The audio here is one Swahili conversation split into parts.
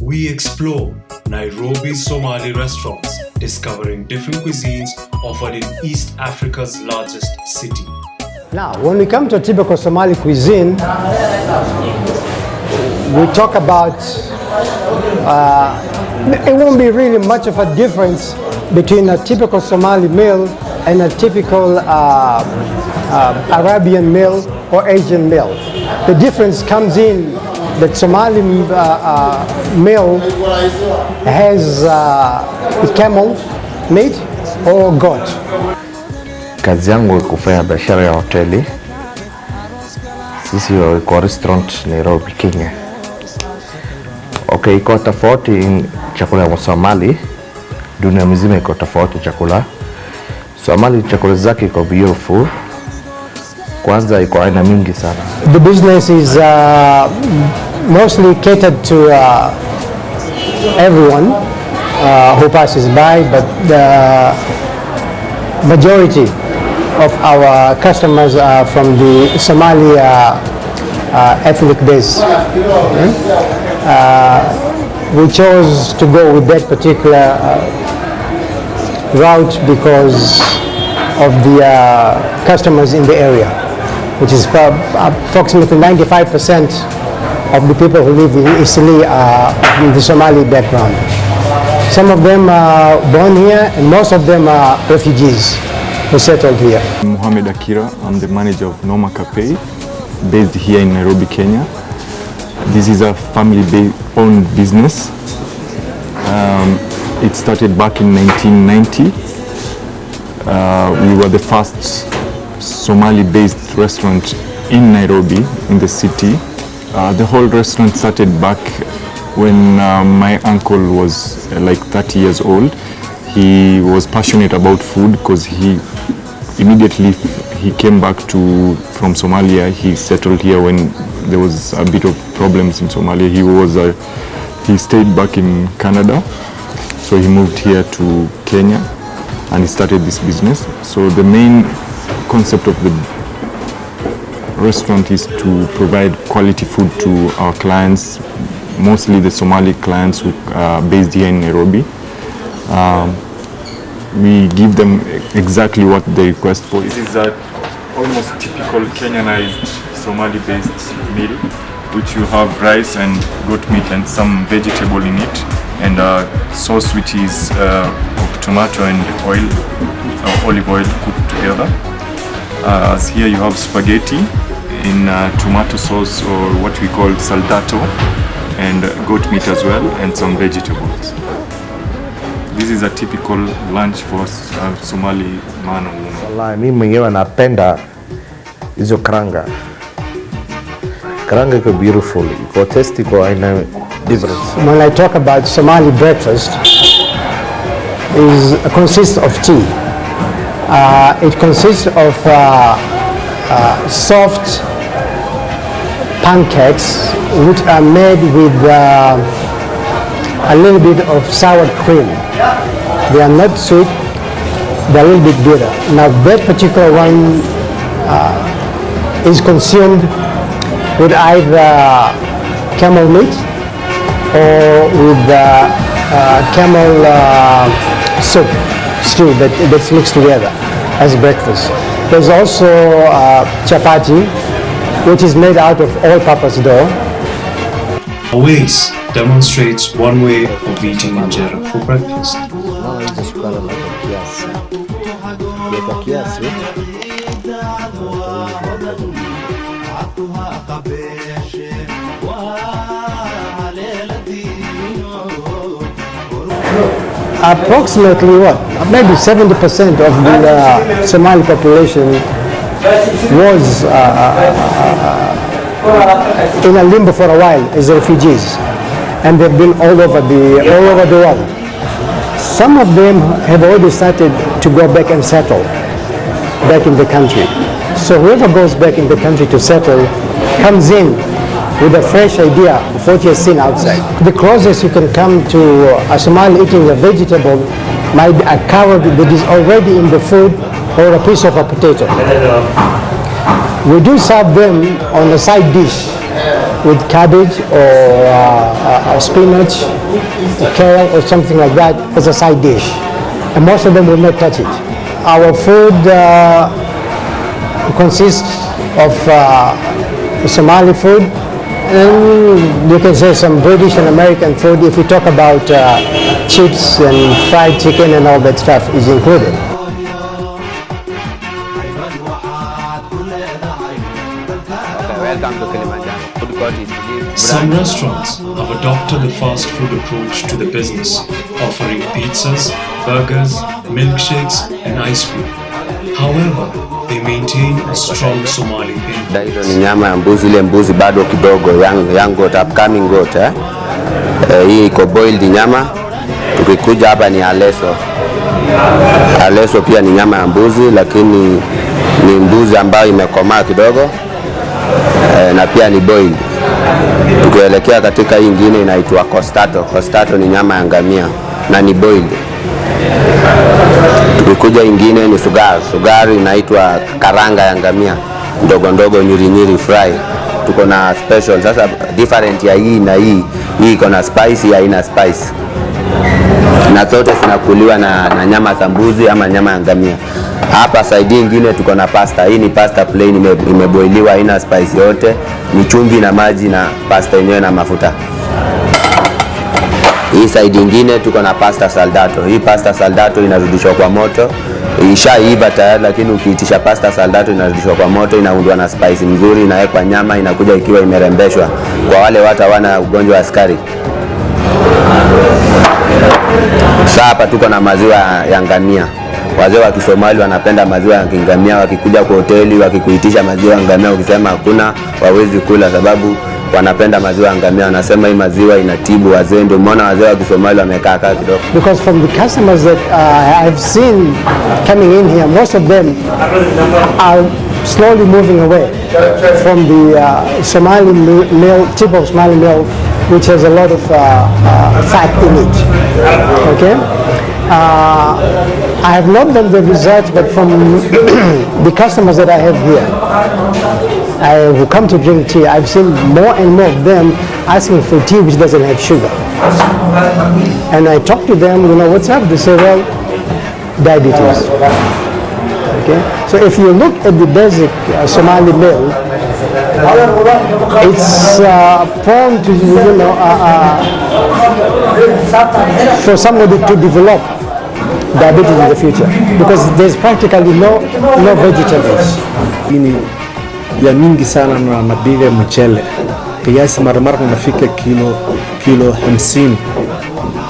we explore Nairobi's Somali restaurants, discovering different cuisines offered in East Africa's largest city. Now, when we come to a typical Somali cuisine, we talk about, it won't be really much of a difference between a typical Somali meal and a typical Arabian meal or Asian meal. The difference comes in that Somali meal has camel meat or goat. Kazi yangu ni kufanya biashara ya hoteli. Sisi kwa restaurant Nairobi, Kenya. Okay, iko tofauti chakula ya Somali. Dunia mzima iko tofauti chakula. Somali chakula zake iko beautiful. Kwanza iko aina mingi sana. The business is mostly catered to everyone who passes by, but the majority of our customers are from the Somali ethnic base. We chose to go with that particular route because of the customers in the area, which is approximately 95% of the people who live in Isili are in the Somali background. Some of them are born here and most of them are refugees who settled here. I'm Mohamed Akira. I'm the manager of Noma Cafe, based here in Nairobi, Kenya. This is a family-owned business. It started back in 1990. We were the first Somali-based restaurant in Nairobi, in the city. The whole restaurant started back when my uncle was like 30 years old. He was passionate about food because he came back from Somalia. He settled here when there was a bit of problems in Somalia. He stayed back in Canada, so he moved here to Kenya and he started this business. So the main concept of the restaurant is to provide quality food to our clients, mostly the Somali clients who are based here in Nairobi. We give them exactly what they request for. This is a almost typical Kenyanized Somali-based meal, which you have rice and goat meat and some vegetable in it, and a sauce which is of tomato and oil, olive oil cooked together. As here you have spaghetti in tomato sauce, or what we call saldato, and goat meat as well, and some vegetables. This is a typical lunch for Somali man or woman. Wallahi, mimi mwenyewe napenda hizo karanga. Karanga iko beautiful, iko tasty, iko aina difference. When I talk about Somali breakfast, it consists of tea. It consists of soft pancakes which are made with a little bit of sour cream. They are not sweet, they are a little bit bitter. Now that particular one is consumed with either camel meat or with camel soup stew that's mixed together as breakfast. There's also chapati, which is made out of all-purpose dough. Always demonstrates one way of eating injera for breakfast. Approximately maybe 70% of the Somali population was in a limbo for a while as refugees, and they've been all over the world. Some of them have already started to go back and settle back in the country. So whoever goes back in the country to settle comes in with a fresh idea of what he has seen outside. The closest you can come to a Somali eating a vegetable might be a carrot that is already in the food, or a piece of a potato. We do serve them on a side dish with cabbage or spinach, or kale or something like that as a side dish. And most of them will not touch it. Our food consists of Somali food, and you can say some British and American food. If we talk about chips and fried chicken and all that stuff is included. Welcome to Kilimanjaro. Food court is believed. Some restaurants have adopted the fast food approach to the business, offering pizzas, burgers, milkshakes, and ice cream. However, they maintain a strong Somali influence. Hilo ni nyama ya mbuzi, ile mbuzi bado kidogo, young goat, upcoming goat. Hii iko boiled nyama. Tukikuja hapa ni aleso. Aleso pia ni nyama ya mbuzi, lakini ni mbuzi ambayo imekomaa kidogo. Na pia ni boiled. Tukielekea katika hii nyingine inaitwa costato. Costato ni nyama ya ngamia na ni boiled. Tukikuja ingine ni sugar. Sugar inaitwa karanga ya ngamia, ndogo ndogo, nyiri nyiri, fry. Tuko na special. Sasa different ya hii na hii iko na spice, haina spice. Na zote zinakuliwa na nyama za mbuzi ama nyama ya ngamia. Hapa side nyingine tuko na pasta. Hii ni pasta plain, imeboiliwa, haina spice yote, ni chumvi na maji na pasta yenyewe na mafuta. Hii side nyingine tuko na pasta saldato. Hii pasta saldato inarudishwa kwa moto. Ishaiva tayari, lakini ukiitisha pasta saldato inarudishwa kwa moto, inaundwa na spice nzuri, inawekwa nyama, inakuja ikiwa imerembeshwa kwa wale watu hawana ugonjwa wa sukari. Sasa hapa tuko na maziwa ya ngamia. Wazee wa Kisomali wanapenda maziwa ya ngamia. Wakikuja kwa hoteli wakikuitisha maziwa ya ngamia, ukisema hakuna, wawezi kula, sababu wanapenda maziwa ya ngamia. Wanasema hii maziwa inatibu wazee. Ndio maana wazee wa Kisomali wamekaa kidogo. Because from the customers that I've seen coming in here, most of them are slowly moving away from the Somali meal, typical Somali meal, which has a lot of fat in it. Okay, I have not done the research, but from the customers that I have here, who come to drink tea, I've seen more and more of them asking for tea which doesn't have sugar. And I talk to them, you know, what's up? They say, well, diabetes. Okay, so if you look at the basic Somali meal, it's prone to, you know, for somebody to develop diabetes in the future, because there's practically no vegetables. Ini ya mingi sana na napiga mchele kiasi mara nafika kilo 50,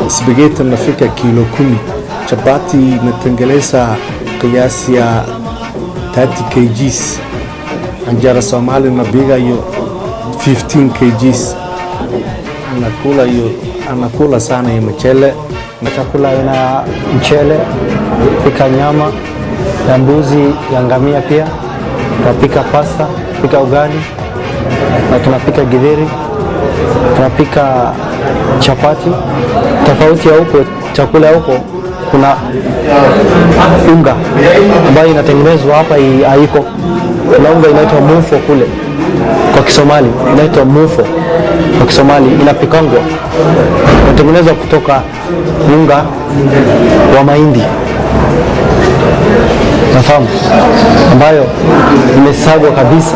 spaghetti nafika kilo 10, chapati natengeleza kiasi ya 30 kgs, anjara Somali napiga hiyo 15 kgs. Anakula sana ya mchele. Chakula ina mchele, pika nyama ya mbuzi, ya ngamia pia, tunapika pasta, pika ugali, na tunapika githeri, tunapika chapati. Tofauti ya huko, chakula huko kuna unga ambayo inatengenezwa hapa haiko. Kuna unga inaitwa mufo kule kwa Kisomali, inaitwa mufo kwa Kisomali, inapikangwa, inatengenezwa kutoka unga wa mahindi, nafahamu, ambayo imesagwa kabisa,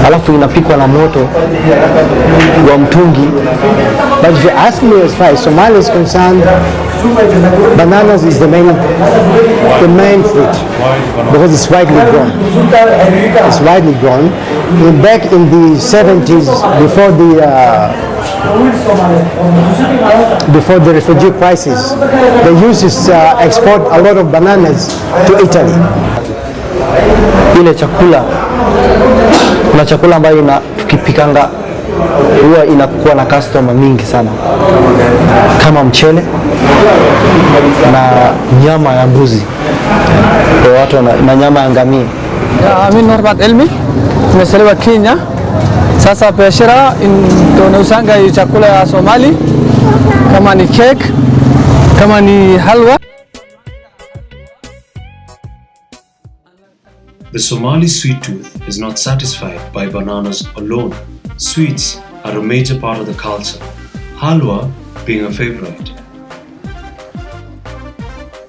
alafu inapikwa na moto wa mtungi. But if you ask me, as far as Somalia is concerned, bananas is the main fruit, because it's widely grown. It's widely grown. Back in the 70s, before the refugee crisis, they used to export a lot of bananas to Italy. Ile chakula, kuna chakula ambayo tukipikanga huwa inakuwa na customer mingi sana, kama mchele na nyama ya mbuzi kwa watu na nyama ya ngamia. Amin Norbat Elmi, tumesaliwa Kenya. Sasa biashara tunausanga chakula ya Somali, kama ni cake, kama ni halwa. The Somali sweet tooth is not satisfied by bananas alone. Sweets are a major part of the culture, halwa being a favorite.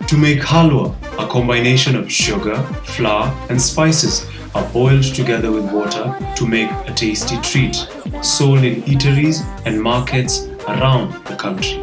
To make halwa, a combination of sugar, flour and spices are boiled together with water to make a tasty treat, sold in eateries and markets around the country.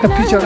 Capito,